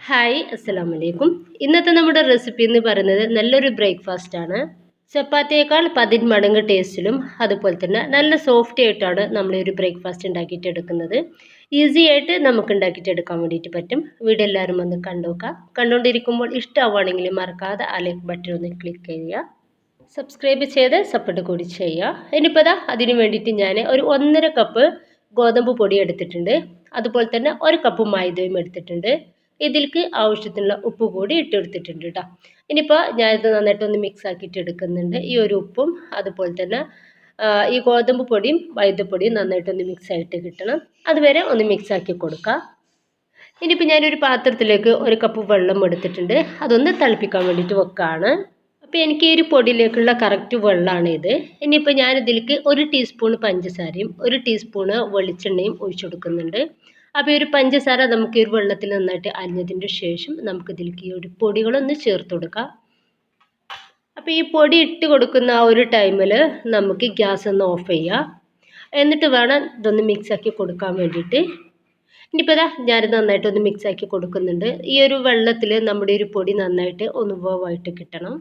Hi അസ്സലാമു അലൈക്കും. ഇന്നത്തെ നമ്മുടെ റെസിപ്പി എന്ന് പറയുന്നത് നല്ലൊരു ബ്രേക്ക്ഫാസ്റ്റ് ആണ്. ചപ്പാത്തിയേക്കാൾ 10 മടങ്ങ് ടേസ്റ്റിലും അതുപോലെ തന്നെ നല്ല സോഫ്റ്റ് ആയിട്ടാണ് നമ്മൾ ഈ ഒരു ബ്രേക്ക്ഫാസ്റ്റ് ഉണ്ടാക്കിയിട്ട് എടുക്കുന്നത്. ഈസി ആയിട്ട് നമുക്ക് ഉണ്ടാക്കിയിട്ട് എടുക്കാൻ വേണ്ടിയിട്ട് പറ്റും. വീഡിയോ എല്ലാവരും ഒന്ന് കണ്ടുനോക്കുക. കണ്ടുകൊണ്ടിരിക്കുമ്പോൾ ഇഷ്ടമാവുകയാണെങ്കിൽ മറക്കാതെ ആ ലൈക്ക് ബട്ടൺ ഒന്ന് ക്ലിക്ക് ചെയ്യുക. സബ്സ്ക്രൈബ് ചെയ്ത് സപ്പോർട്ട് കൂടി ചെയ്യുക. ഇനിയിപ്പോൾ അതിന് വേണ്ടിയിട്ട് ഞാൻ ഒരു 1.5 കപ്പ് ഗോതമ്പ് പൊടി എടുത്തിട്ടുണ്ട്. അതുപോലെ തന്നെ 1 കപ്പ് മൈദയും എടുത്തിട്ടുണ്ട്. ഇതിലേക്ക് ആവശ്യത്തിനുള്ള ഉപ്പ് കൂടി ഇട്ടെടുത്തിട്ടുണ്ട് കേട്ടോ. ഇനിയിപ്പോൾ ഞാനിത് നന്നായിട്ടൊന്ന് മിക്സ് ആക്കിയിട്ട് എടുക്കുന്നുണ്ട്. ഈ ഒരു ഉപ്പും അതുപോലെ തന്നെ ഈ ഗോതമ്പ് പൊടിയും മൈദപ്പൊടിയും നന്നായിട്ടൊന്ന് മിക്സ് ആയിട്ട് കിട്ടണം. അതുവരെ ഒന്ന് മിക്സ് ആക്കി കൊടുക്കുക. ഇനിയിപ്പോൾ ഞാനൊരു പാത്രത്തിലേക്ക് 1 കപ്പ് വെള്ളം എടുത്തിട്ടുണ്ട്. അതൊന്ന് തിളപ്പിക്കാൻ വേണ്ടിയിട്ട് വെക്കുകയാണ്. അപ്പോൾ എനിക്ക് ഈ ഒരു പൊടിയിലേക്കുള്ള കറക്റ്റ് വെള്ളമാണ് ഇത്. ഇനിയിപ്പോൾ ഞാനിതിലേക്ക് 1 ടീസ്പൂൺ പഞ്ചസാരയും 1 ടീസ്പൂണ് വെളിച്ചെണ്ണയും ഒഴിച്ചു കൊടുക്കുന്നുണ്ട്. അപ്പോൾ ഈ ഒരു പഞ്ചസാര നമുക്ക് ഈ ഒരു വെള്ളത്തിൽ നന്നായിട്ട് അലിഞ്ഞതിൻ്റെ ശേഷം നമുക്കിതിലേക്ക് ഈ ഒരു പൊടികളൊന്ന് ചേർത്ത് കൊടുക്കാം. അപ്പോൾ ഈ പൊടി ഇട്ട് കൊടുക്കുന്ന ആ ഒരു ടൈമിൽ നമുക്ക് ഗ്യാസ് ഒന്ന് ഓഫ് ചെയ്യുക. എന്നിട്ട് വേണം ഇതൊന്ന് മിക്സാക്കി കൊടുക്കാൻ വേണ്ടിയിട്ട്. ഇനിയിപ്പോൾ ഞാനിത് നന്നായിട്ടൊന്ന് മിക്സാക്കി കൊടുക്കുന്നുണ്ട്. ഈ ഒരു വെള്ളത്തിൽ നമ്മുടെ ഒരു പൊടി നന്നായിട്ട് ഒന്ന് വേവായിട്ട് കിട്ടണം.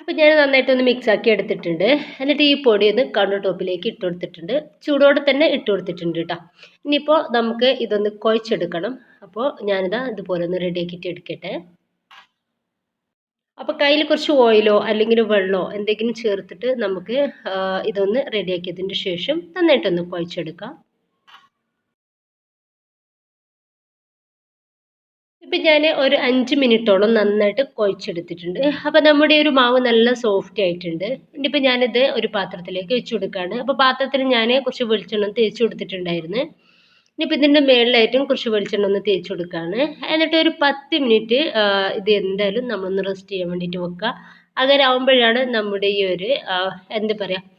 അപ്പോൾ ഞാൻ നന്നായിട്ടൊന്ന് മിക്സാക്കി എടുത്തിട്ടുണ്ട്. എന്നിട്ട് ഈ പൊടി ഒന്ന് കൗണ്ടർ ടോപ്പിലേക്ക് ഇട്ട് കൊടുത്തിട്ടുണ്ട്. ചൂടോടെ തന്നെ ഇട്ട് കൊടുത്തിട്ടുണ്ട് കേട്ടോ. ഇനിയിപ്പോൾ നമുക്ക് ഇതൊന്ന് കുഴച്ചെടുക്കണം. അപ്പോൾ ഞാനിതാ ഇതുപോലെ ഒന്ന് റെഡിയാക്കിയിട്ട് എടുക്കട്ടെ. അപ്പോൾ കയ്യിൽ കുറച്ച് ഓയിലോ അല്ലെങ്കിൽ വെള്ളമോ എന്തെങ്കിലും ചേർത്തിട്ട് നമുക്ക് ഇതൊന്ന് റെഡിയാക്കിയതിന് ശേഷം നന്നായിട്ടൊന്ന് കുഴച്ചെടുക്കാം. ഇപ്പം ഞാൻ ഒരു 5 മിനിറ്റോളം നന്നായിട്ട് കുഴച്ചെടുത്തിട്ടുണ്ട്. അപ്പോൾ നമ്മുടെ ഒരു മാവ് നല്ല സോഫ്റ്റ് ആയിട്ടുണ്ട്. ഇനിയിപ്പോൾ ഞാനിത് ഒരു പാത്രത്തിലേക്ക് വെച്ച് കൊടുക്കുകയാണ്. അപ്പോൾ പാത്രത്തിൽ ഞാൻ കുറച്ച് വെളിച്ചെണ്ണ തേച്ച് കൊടുത്തിട്ടുണ്ടായിരുന്നു. ഇനിയിപ്പോൾ ഇതിൻ്റെ മേളിലായിട്ടും കുറച്ച് വെളിച്ചെണ്ണ ഒന്ന് തേച്ച് കൊടുക്കുകയാണ്. എന്നിട്ട് ഒരു 10 മിനിറ്റ് ഇത് എന്തായാലും നമ്മളൊന്ന് റെസ്റ്റ് ചെയ്യാൻ വേണ്ടിയിട്ട് വെക്കുക. അങ്ങനെ ആകുമ്പോഴാണ് നമ്മുടെ ഈ ഒരു എന്താ പറയുക,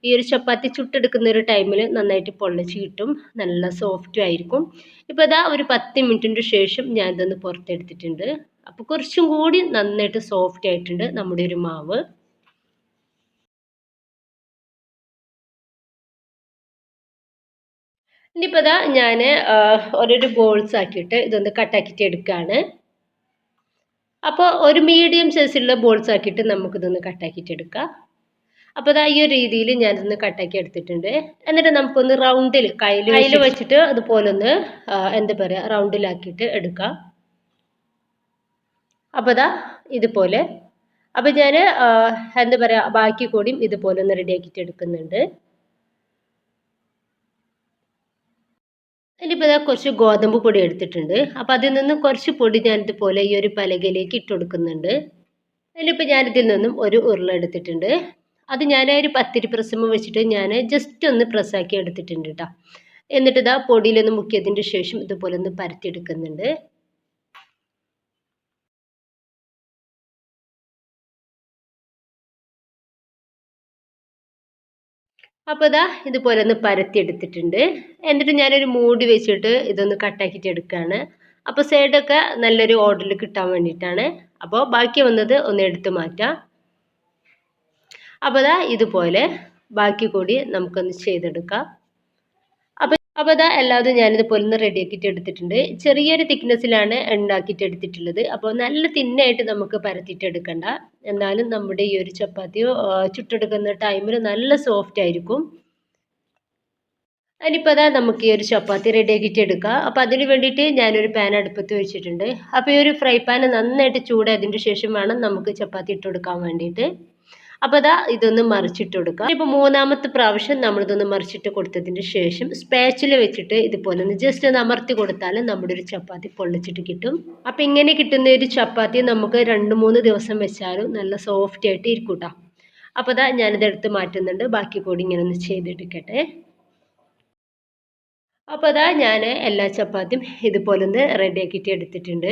ഈ ഒരു ചപ്പാത്തി ചുട്ടെടുക്കുന്ന ഒരു ടൈമിൽ നന്നായിട്ട് പൊള്ളിച്ച് കിട്ടും. നല്ല സോഫ്റ്റും ആയിരിക്കും. ഇപ്പോൾ ഒരു 10 മിനിറ്റിൻ്റെ ശേഷം ഞാൻ ഇതൊന്ന് പുറത്തെടുത്തിട്ടുണ്ട്. അപ്പോൾ കുറച്ചും കൂടി നന്നായിട്ട് സോഫ്റ്റ് ആയിട്ടുണ്ട് നമ്മുടെ ഒരു മാവ്. ഇനിയിപ്പോൾ ഞാൻ ഓരോരോ ബോൾസ് ആക്കിയിട്ട് ഇതൊന്ന് കട്ടാക്കിയിട്ട് എടുക്കുകയാണ്. അപ്പോൾ ഒരു മീഡിയം സൈസിലുള്ള ബോൾസ് ആക്കിയിട്ട് നമുക്കിതൊന്ന് കട്ടാക്കിയിട്ട് എടുക്കാം. അപ്പോൾ ഈ ഒരു രീതിയിൽ ഞാനിതൊന്ന് കട്ടാക്കി എടുത്തിട്ടുണ്ട്. എന്നിട്ട് നമുക്കൊന്ന് റൗണ്ടിൽ കയ്യിൽ വെച്ചിട്ട് അതുപോലെ ഒന്ന് എന്താ പറയുക, റൗണ്ടിലാക്കിയിട്ട് എടുക്കാം. അപ്പോൾ ഇതുപോലെ. അപ്പോൾ ഞാൻ എന്താ പറയുക, ബാക്കി കൂടിയും ഇതുപോലെ ഒന്ന് റെഡിയാക്കിയിട്ട് എടുക്കുന്നുണ്ട്. ഇനിയിപ്പോൾ കുറച്ച് ഗോതമ്പ് പൊടി എടുത്തിട്ടുണ്ട്. അപ്പോൾ അതിൽ നിന്ന് കുറച്ച് പൊടി ഞാൻ ഇതുപോലെ ഈ ഒരു പലകയിലേക്ക് ഇട്ട് കൊടുക്കുന്നുണ്ട്. ഇനിയിപ്പോൾ ഞാനിതിൽ നിന്നും ഒരു ഉരുള എടുത്തിട്ടുണ്ട്. അത് ഞാൻ ഒരു പത്തിരി പ്രസ്സുമ്മ വെച്ചിട്ട് ഞാൻ ജസ്റ്റ് ഒന്ന് പ്രസ്സാക്കി എടുത്തിട്ടുണ്ട് കേട്ടോ. എന്നിട്ട് പൊടിയിലൊന്ന് മുക്കിയതിൻ്റെ ശേഷം ഇതുപോലെ ഒന്ന് പരത്തിയെടുക്കുന്നുണ്ട്. അപ്പോൾ ഇതുപോലെ ഒന്ന് പരത്തിയെടുത്തിട്ടുണ്ട്. എന്നിട്ട് ഞാനൊരു മൂടി വെച്ചിട്ട് ഇതൊന്ന് കട്ടാക്കിയിട്ട് എടുക്കുകയാണ്. അപ്പോൾ സൈഡൊക്കെ നല്ലൊരു ഓർഡറിൽ കിട്ടാൻ വേണ്ടിയിട്ടാണ്. അപ്പോൾ ബാക്കി വന്നത് ഒന്ന് എടുത്ത് മാറ്റാം. അപ്പോൾ ഇതുപോലെ ബാക്കി കൂടി നമുക്കൊന്ന് ചെയ്തെടുക്കാം. അപ്പോൾ എല്ലാതും ഞാനിതുപോലെ ഒന്ന് റെഡിയാക്കിയിട്ട് എടുത്തിട്ടുണ്ട്. ചെറിയൊരു തിക്നെസ്സിലാണ് ഉണ്ടാക്കിയിട്ട് എടുത്തിട്ടുള്ളത്. അപ്പോൾ നല്ല തിന്നായിട്ട് നമുക്ക് പരത്തിയിട്ട് എടുക്കണ്ട. എന്നാലും നമ്മുടെ ഈ ഒരു ചപ്പാത്തിയോ ചുട്ടെടുക്കുന്ന ടൈമിൽ നല്ല സോഫ്റ്റ് ആയിരിക്കും. ഇനിയിപ്പോൾ നമുക്ക് ഈ ഒരു ചപ്പാത്തി റെഡിയാക്കിയിട്ട് എടുക്കാം. അപ്പോൾ അതിന് വേണ്ടിയിട്ട് ഞാനൊരു പാൻ അടുപ്പത്ത് വെച്ചിട്ടുണ്ട്. അപ്പോൾ ഈ ഒരു ഫ്രൈ പാൻ നന്നായിട്ട് ചൂടായതിന് ശേഷം വേണം നമുക്ക് ചപ്പാത്തി ഇട്ട് കൊടുക്കാൻ വേണ്ടിയിട്ട്. അപ്പോൾ ഇതൊന്ന് മറിച്ചിട്ട് കൊടുക്കാം. ഇപ്പോൾ മൂന്നാമത്തെ പ്രാവശ്യം നമ്മളിതൊന്ന് മറിച്ചിട്ട് കൊടുത്തതിന് ശേഷം സ്പാച്ചിൽ വെച്ചിട്ട് ഇതുപോലെ ഒന്ന് ജസ്റ്റ് ഒന്ന് അമർത്തി കൊടുത്താൽ നമ്മുടെ ഒരു ചപ്പാത്തി പൊള്ളിച്ചിട്ട് കിട്ടും. അപ്പോൾ ഇങ്ങനെ കിട്ടുന്ന ഒരു ചപ്പാത്തി നമുക്ക് 2-3 ദിവസം വെച്ചാലും നല്ല സോഫ്റ്റ് ആയിട്ട് ഇരിക്കും കേട്ടോ. അപ്പോൾ ഞാനിത് എടുത്ത് മാറ്റുന്നുണ്ട്. ബാക്കി കൂടി ഇങ്ങനെ ഒന്ന് ചെയ്തെടുക്കട്ടെ. അപ്പോൾ ഞാൻ എല്ലാ ചപ്പാത്തിയും ഇതുപോലെ ഒന്ന് റെഡിയാക്കിയിട്ട് എടുത്തിട്ടുണ്ട്.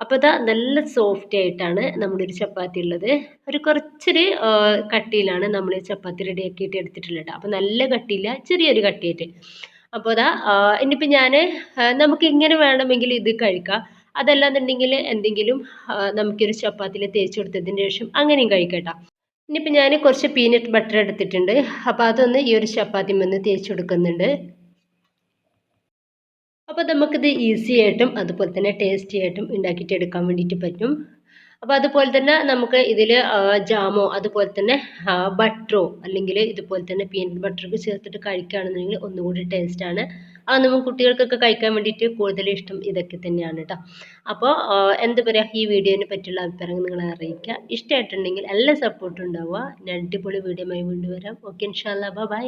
അപ്പോൾ നല്ല സോഫ്റ്റ് ആയിട്ടാണ് നമ്മുടെ ഒരു ചപ്പാത്തി ഉള്ളത്. ഒരു കുറച്ചൊരു കട്ടിയിലാണ് നമ്മൾ ചപ്പാത്തി റെഡിയാക്കിയിട്ട് എടുത്തിട്ടുള്ളത്. അപ്പോൾ നല്ല കട്ടിയില്ല, ചെറിയൊരു കട്ടിയായിട്ട്. അപ്പോൾ ഇനിയിപ്പോൾ ഞാൻ നമുക്ക് ഇങ്ങനെ വേണമെങ്കിൽ ഇത് കഴിക്കാം. അതല്ലാന്നുണ്ടെങ്കിൽ എന്തെങ്കിലും നമുക്കൊരു ചപ്പാത്തിയിൽ തേച്ച് കൊടുത്തതിന് ശേഷം അങ്ങനെയും കഴിക്കാം കേട്ടോ. ഇനിയിപ്പോൾ ഞാൻ കുറച്ച് പീനട്ട് ബട്ടർ എടുത്തിട്ടുണ്ട്. അപ്പോൾ അതൊന്ന് ഈ ഒരു ചപ്പാത്തിമേന്ന് തേച്ച് കൊടുക്കുന്നുണ്ട്. അപ്പോൾ നമുക്കിത് ഈസി ആയിട്ടും അതുപോലെ തന്നെ ടേസ്റ്റി ആയിട്ടും ഉണ്ടാക്കിയിട്ട് എടുക്കാൻ വേണ്ടിയിട്ട് പറ്റും. അപ്പോൾ അതുപോലെ തന്നെ നമുക്ക് ഇതിൽ ജാമോ അതുപോലെ തന്നെ ബട്ടറോ അല്ലെങ്കിൽ ഇതുപോലെ തന്നെ പീനട്ട് ബട്ടറൊക്കെ ചേർത്തിട്ട് കഴിക്കുകയാണെന്നുണ്ടെങ്കിൽ ഒന്നുകൂടി ടേസ്റ്റാണ്. അത് നമുക്ക് കുട്ടികൾക്കൊക്കെ കഴിക്കാൻ വേണ്ടിയിട്ട് കൂടുതൽ ഇഷ്ടം ഇതൊക്കെ തന്നെയാണ് കേട്ടോ. അപ്പോൾ എന്താ പറയുക, ഈ വീഡിയോനെ പറ്റിയുള്ള അഭിപ്രായങ്ങൾ നിങ്ങളെ അറിയിക്കുക. ഇഷ്ടമായിട്ടുണ്ടെങ്കിൽ എല്ലാ സപ്പോർട്ടും ഉണ്ടാവുക. അടിപൊളി വീഡിയോയുമായി വീണ്ടും വരാം. ഓക്കെ, ഇൻഷാ അല്ലാ, ബൈ.